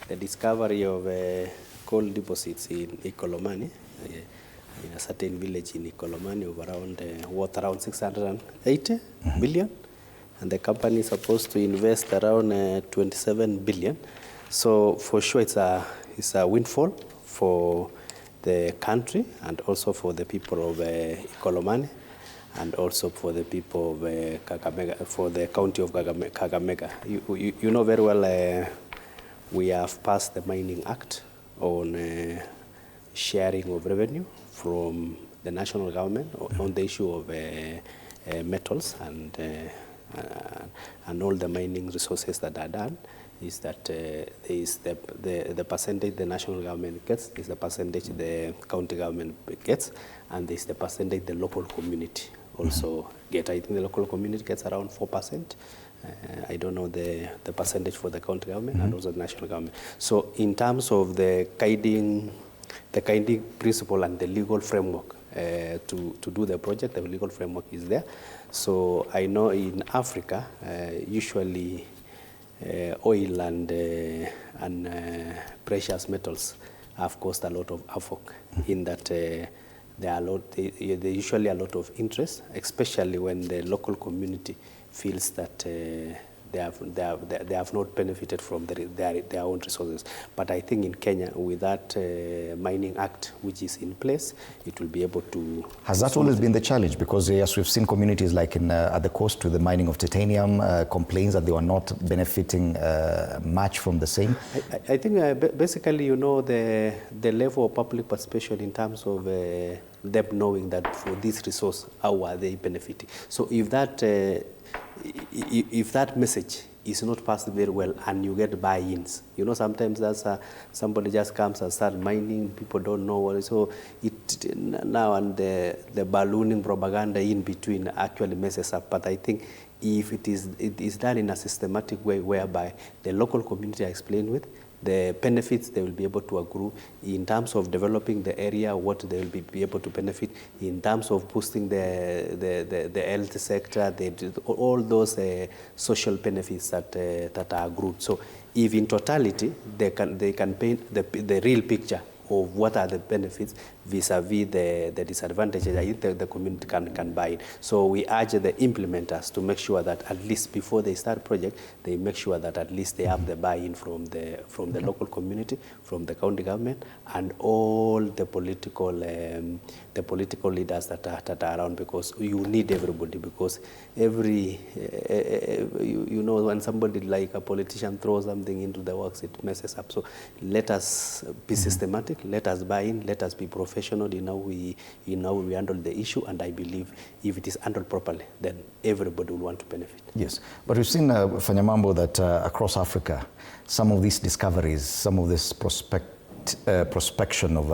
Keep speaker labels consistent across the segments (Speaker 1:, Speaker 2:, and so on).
Speaker 1: the discovery of gold deposits in Ikolomani, in a certain village in Ikolomani, of around worth around 680 million, and the company is supposed to invest around 27 billion. So for sure, it's a windfall for the country and also for the people of Ikolomani, and also for the people of Kakamega, for the county of Kakamega. You know very well, we have passed the Mining Act on sharing of revenue from the national government on the issue of metals and all the mining resources that are done. Is that the percentage the national government gets, is the percentage the county government gets, and there is the percentage the local community also get. I think the local community gets around 4%. I don't know the percentage for the county government and also the national government. So in terms of the guiding principle and the legal framework to do the project, the legal framework is there. So I know in Africa, usually oil and precious metals have caused a lot of havoc in that there usually a lot of interest, especially when the local community feels that they have not benefited from their own resources. But I think in Kenya, with that Mining Act which is in place, it will be able to...
Speaker 2: Has that always been the challenge? Because yes, we've seen communities like at the coast with the mining of titanium complaints that they are not benefiting much from the same.
Speaker 1: I think basically, you know, the level of public participation in terms of them knowing that for this resource, how are they benefiting? So if that message is not passed very well and you get buy-ins, you know, sometimes that's somebody just comes and starts mining, people don't know what, so it now, and the ballooning propaganda in between actually messes up. But I think if it is done in a systematic way whereby the local community are explained with, the benefits they will be able to accrue in terms of developing the area, what they will be able to benefit in terms of boosting the health sector, all those social benefits that are accrued. So if in totality they can paint the real picture of what are the benefits vis-a-vis the disadvantages, I think the community can buy it. So we urge the implementers to make sure that at least before they start project, they make sure that at least they have the buy-in from the local community, from the county government, and all the political leaders that are around, because you need everybody, because you know, when somebody like a politician throws something into the works, it messes up. So let us be systematic, let us buy in, let us be professional in how we handle the issue, and I believe if it is handled properly, then everybody will want to benefit.
Speaker 2: Yes, but we've seen, Fanyamambo, that across Africa, some of these discoveries, some of this prospection of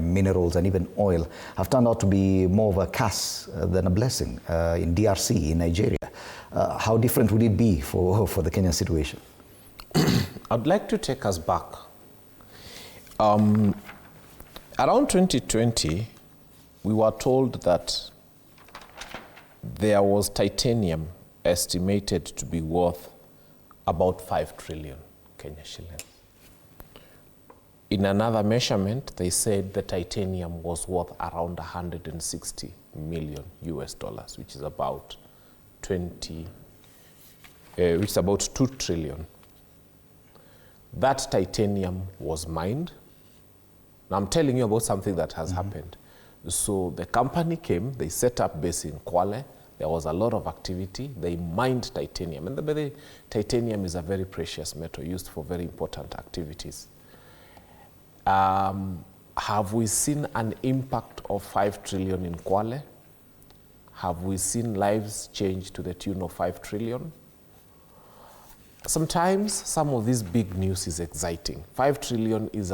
Speaker 2: minerals and even oil have turned out to be more of a curse than a blessing in DRC, in Nigeria. How different would it be for the Kenyan situation?
Speaker 3: I'd like to take us back. Around 2020, we were told that there was titanium estimated to be worth about 5 trillion Kenya shillings. In another measurement, they said the titanium was worth around 160 million US dollars, which is about 2 trillion. That titanium was mined. Now I'm telling you about something that has happened. So the company came, they set up base in Kwale. There was a lot of activity. They mined titanium. And the titanium is a very precious metal used for very important activities. Have we seen an impact of 5 trillion in Kwale? Have we seen lives change to the tune of 5 trillion? Sometimes some of this big news is exciting. 5 trillion is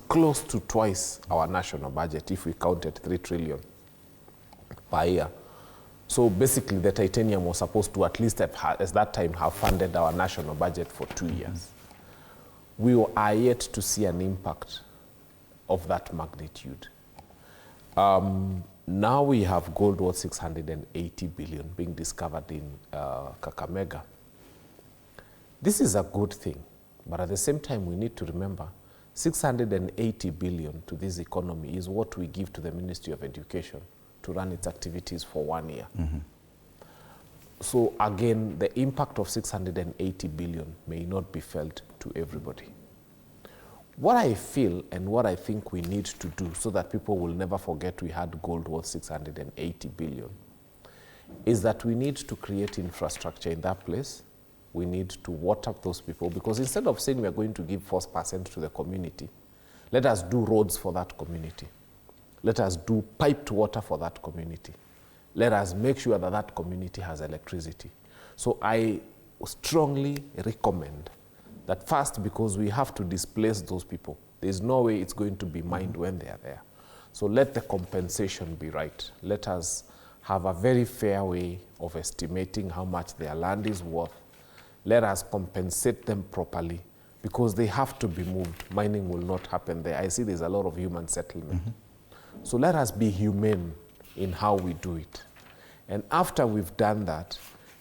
Speaker 3: close to twice our national budget if we counted 3 trillion per year. So basically the titanium was supposed to at least at that time have funded our national budget for 2 years. We are yet to see an impact of that magnitude. Now we have gold worth 680 billion being discovered in Kakamega. This is a good thing But at the same time, we need to remember 680 billion to this economy is what we give to the Ministry of Education to run its activities for 1 year. So again, the impact of 680 billion may not be felt to everybody. What I feel and what I think we need to do so that people will never forget we had gold worth 680 billion is that we need to create infrastructure in that place. We need to water those people, because instead of saying we are going to give 4% to the community, let us do roads for that community. Let us do piped water for that community. Let us make sure that that community has electricity. So I strongly recommend that first, because we have to displace those people. There's no way it's going to be mined when they are there. So let the compensation be right. Let us have a very fair way of estimating how much their land is worth. Let us compensate them properly, because they have to be moved. Mining will not happen there. I see there's a lot of human settlement. So let us be humane in how we do it. And after we've done that,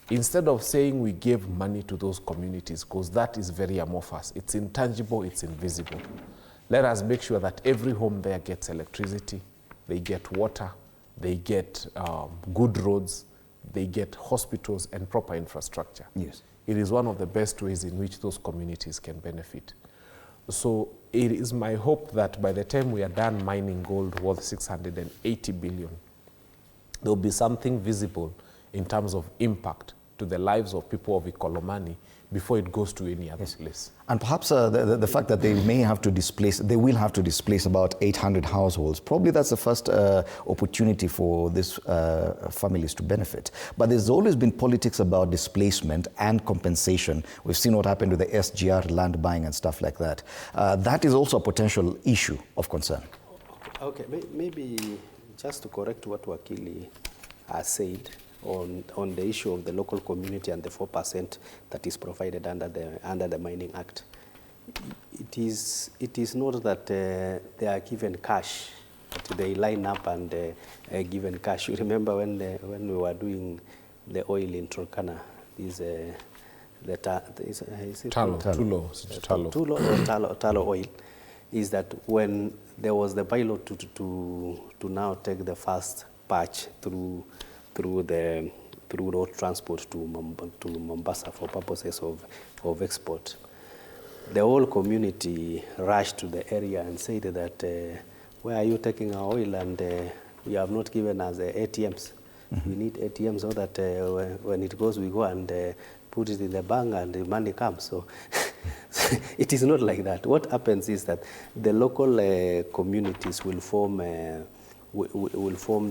Speaker 3: instead of saying we gave money to those communities, because that is very amorphous, it's intangible, it's invisible. Let us make sure that every home there gets electricity, they get water, they get good roads, they get hospitals and proper infrastructure.
Speaker 2: Yes.
Speaker 3: It is one of the best ways in which those communities can benefit. So it is my hope that by the time we are done mining gold worth 680 billion, there will be something visible in terms of impact to the lives of people of Ikolomani before it goes to any other place.
Speaker 2: And perhaps the fact that they may have to displace, they will have to displace about 800 households. Probably that's the first opportunity for these families to benefit. But there's always been politics about displacement and compensation. We've seen what happened with the SGR land buying and stuff like that. That is also a potential issue of concern.
Speaker 1: Okay, maybe just to correct what Wakili has said, on the issue of the local community and the 4% that is provided under the Mining Act. It is not that they are given cash, that they line up and given cash. You remember when we were doing the oil in Turkana, Talo oil, is that when there was the pilot to now take the first patch through road transport to Mombasa for purposes of export, the whole community rushed to the area and said that, where are you taking our oil, and you have not given us ATMs. We need ATMs so that when it goes, we go and put it in the bank and the money comes. So it is not like that. What happens is that the local communities will form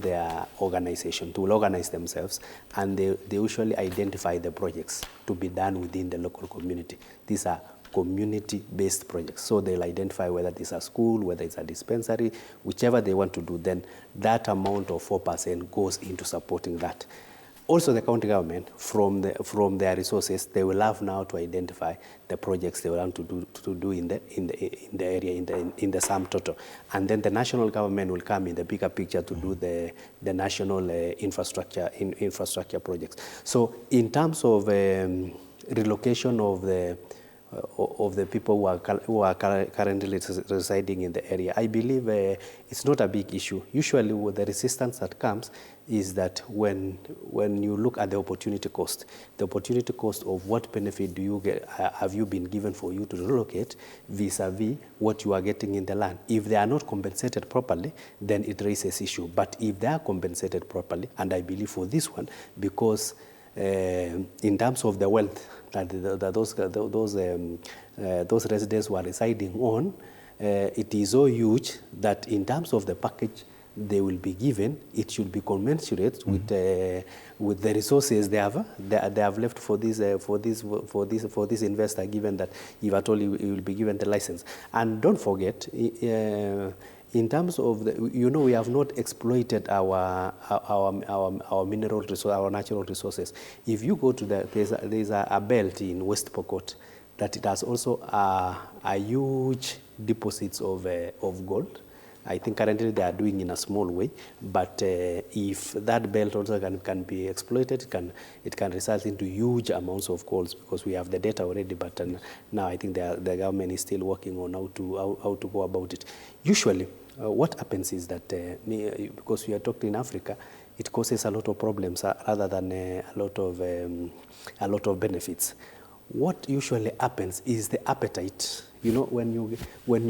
Speaker 1: their organization, to organize themselves, and they usually identify the projects to be done within the local community. These are community-based projects. So they'll identify whether it's a school, whether it's a dispensary, whichever they want to do, then that amount of 4% goes into supporting that. Also, the county government, from their resources, they will have now to identify the projects they want to do in the area, in the sum total, and then the national government will come in the bigger picture to do the national infrastructure projects. So, in terms of relocation of the people who are currently residing in the area, I believe it's not a big issue. Usually, the resistance that comes is that when you look at the opportunity cost of what benefit do you get, have you been given for you to relocate vis-a-vis what you are getting in the land. If they are not compensated properly, then it raises issue. But if they are compensated properly, and I believe for this one, because in terms of the wealth that those residents were residing on, it is so huge that in terms of the package they will be given, it should be commensurate with the resources they have left for this investor, given that if at all he will be given the license. And don't forget, in terms of we have not exploited our mineral resource, our natural resources. If you go to there's a belt in West Pokot that it has also a huge deposits of gold. I think currently they are doing in a small way, but if that belt also can be exploited, it can result into huge amounts of coals, because we have the data already, but now I think the government is still working on how to go about it. Usually, what happens is that, because we are talking in Africa, it causes a lot of problems rather than a lot of benefits. What usually happens is the appetite. You know, when you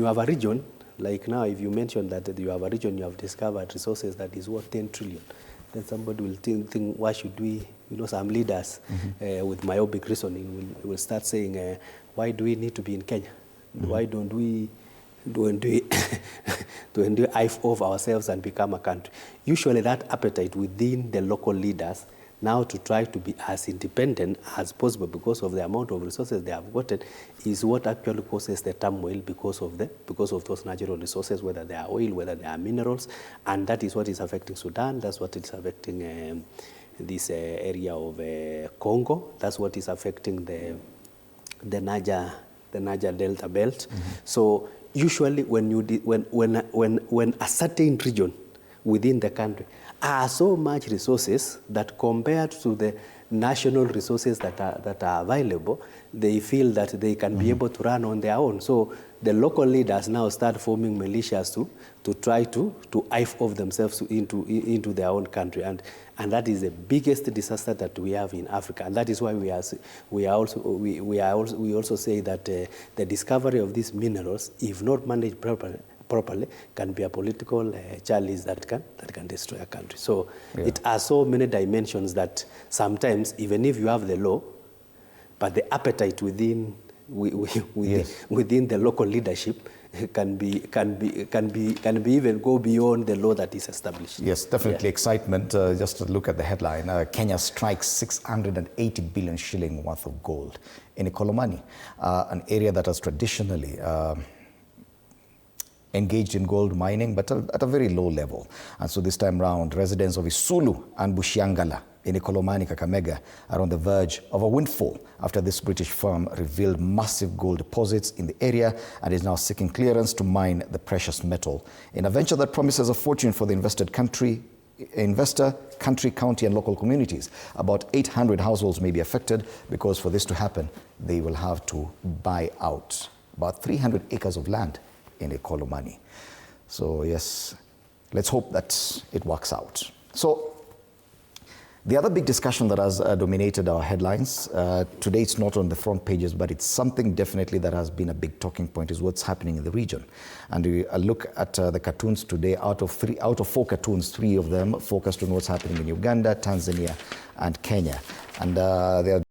Speaker 1: have a region, like now, if you mention that you have a region, you have discovered resources that is worth 10 trillion, then somebody will think, why should we, some leaders with myopic reasoning will start saying, why do we need to be in Kenya? Why don't we hive off ourselves and become a country? Usually that appetite within the local leaders now to try to be as independent as possible because of the amount of resources they have gotten is what actually causes the turmoil because of those natural resources, whether they are oil, whether they are minerals, and that is what is affecting Sudan. That's what is affecting this area of Congo. That's what is affecting the Niger Delta belt. So usually when a certain region within the country are so much resources that compared to the national resources that are available, they feel that they can be able to run on their own. So the local leaders now start forming militias to try to hive off themselves into their own country, and that is the biggest disaster that we have in Africa, and that is why we also say that the discovery of these minerals, if not managed properly, can be a political challenge that can destroy a country. So it has so many dimensions that sometimes, even if you have the law, but the appetite within the local leadership can be even go beyond the law that is established.
Speaker 2: Yes, definitely excitement. Just to look at the headline, Kenya strikes 680 billion shilling worth of gold in Ikolomani, an area that has traditionally engaged in gold mining, but at a very low level. And so this time round, residents of Isulu and Bushiangala in Ikolomani, Kakamega, are on the verge of a windfall after this British firm revealed massive gold deposits in the area and is now seeking clearance to mine the precious metal in a venture that promises a fortune for the investor, country, county, and local communities. About 800 households may be affected because for this to happen, they will have to buy out about 300 acres of land in Ikolomani. So yes, let's hope that it works out. So the other big discussion that has dominated our headlines, today it's not on the front pages, but it's something definitely that has been a big talking point, is what's happening in the region. And we look at the cartoons today. Out of 4 cartoons, 3 of them focused on what's happening in Uganda, Tanzania, and Kenya. And they are